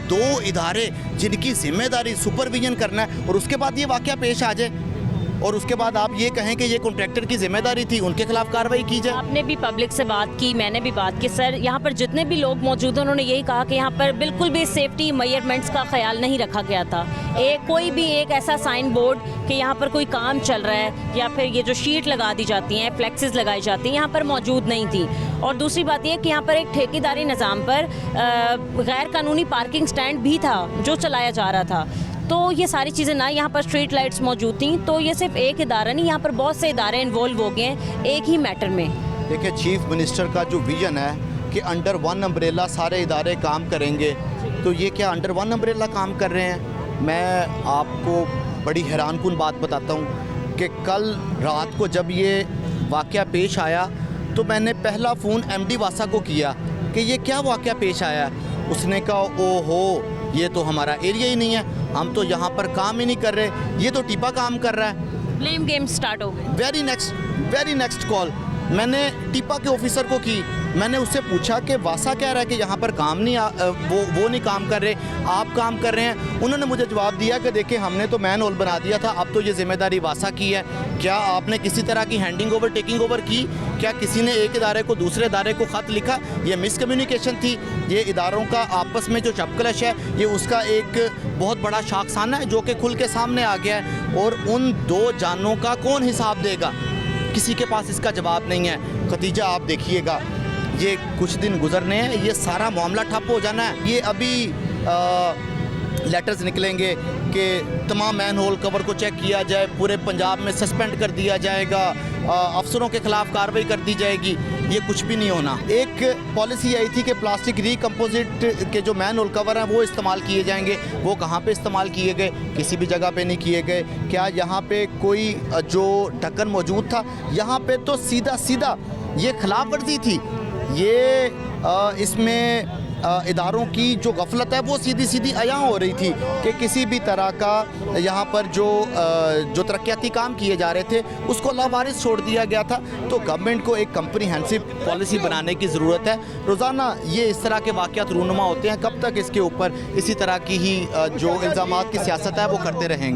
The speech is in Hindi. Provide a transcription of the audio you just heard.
दो इदारे जिनकी जिम्मेदारी सुपरविजन करना है और उसके बाद ये वाकया पेश आ जाए और उसके बाद आप ये कहें कि ये कॉन्ट्रैक्टर की जिम्मेदारी थी, उनके खिलाफ कार्रवाई की जाए। आपने भी पब्लिक से बात की, मैंने भी बात की सर, यहाँ पर जितने भी लोग मौजूद हैं उन्होंने यही कहा कि यहाँ पर बिल्कुल भी सेफ्टी मेजरमेंट्स का ख्याल नहीं रखा गया था। कोई भी एक ऐसा साइन बोर्ड कि यहाँ पर कोई काम चल रहा है या फिर ये जो शीट लगा दी जाती हैं, फ्लेक्सेस लगाई जाती हैं, यहाँ पर मौजूद नहीं थी। और दूसरी बात यह कि यहाँ पर एक ठेकेदारी निज़ाम पर गैर कानूनी पार्किंग स्टैंड भी था जो चलाया जा रहा था। तो ये सारी चीज़ें ना, यहाँ पर स्ट्रीट लाइट्स मौजूद थी। तो ये सिर्फ एक इदारा नहीं, यहाँ पर बहुत से इदारे इन्वॉल्व हो गए हैं एक ही मैटर में। देखिए, चीफ मिनिस्टर का जो विजन है कि अंडर वन अम्ब्रेला सारे इदारे काम करेंगे, तो ये क्या अंडर वन अम्ब्रेला काम कर रहे हैं? मैं आपको बड़ी हैरानकुन बात बताता हूँ कि कल रात को जब ये वाक़या पेश आया तो मैंने पहला फ़ोन एमडी वासा को किया कि ये क्या वाक़या पेश आया। उसने कहा, ओहो, ये तो हमारा एरिया ही नहीं है, हम तो यहाँ पर काम ही नहीं कर रहे, ये तो टीपा काम कर रहा है। ब्लेम गेम स्टार्ट हो गए। वेरी नेक्स्ट कॉल मैंने टीपा के ऑफिसर को की। मैंने उससे पूछा कि वासा कह रहा है कि यहाँ पर काम नहीं वो नहीं काम कर रहे, आप काम कर रहे हैं। उन्होंने मुझे जवाब दिया कि देखिए, हमने तो मैन होल बना दिया था, अब तो ये जिम्मेदारी वासा की है। क्या आपने किसी तरह की हैंडिंग ओवर टेकिंग ओवर की? क्या किसी ने एक इदारे को दूसरे इदारे को ख़त लिखा? ये मिसकम्युनिकेशन थी। ये इदारों का आपस में जो चपकलश है, ये उसका एक बहुत बड़ा शाखसाना है जो कि खुल के सामने आ गया है। और उन दो जानों का कौन हिसाब देगा? किसी के पास इसका जवाब नहीं है। खतीजा, आप देखिएगा, ये कुछ दिन गुजरने हैं, ये सारा मामला ठप हो जाना है। ये अभी लेटर्स निकलेंगे कि तमाम मैन होल कवर को चेक किया जाए, पूरे पंजाब में सस्पेंड कर दिया जाएगा, अफसरों के खिलाफ कार्रवाई कर दी जाएगी। ये कुछ भी नहीं होना। एक पॉलिसी आई थी कि प्लास्टिक रिकम्पोजिट के जो मैन होल कवर हैं वो इस्तेमाल किए जाएंगे। वो कहाँ पे इस्तेमाल किए गए? किसी भी जगह पे नहीं किए गए। क्या यहाँ पे कोई जो ढक्कन मौजूद था, यहाँ पे तो सीधा ये खिलाफ वर्जी थी। ये इसमें इदारों की जो गफलत है वो सीधी अयां हो रही थी कि किसी भी तरह का यहाँ पर जो तरक्याती काम किए जा रहे थे उसको लावारिस छोड़ दिया गया था। तो गवर्नमेंट को एक कम्प्रीहेंसिव पॉलिसी बनाने की ज़रूरत है। रोज़ाना ये इस तरह के वाक़यात रूनुमा होते हैं, कब तक इसके ऊपर इसी तरह की ही जो इल्ज़ामात की सियासत है वो करते रहेंगे।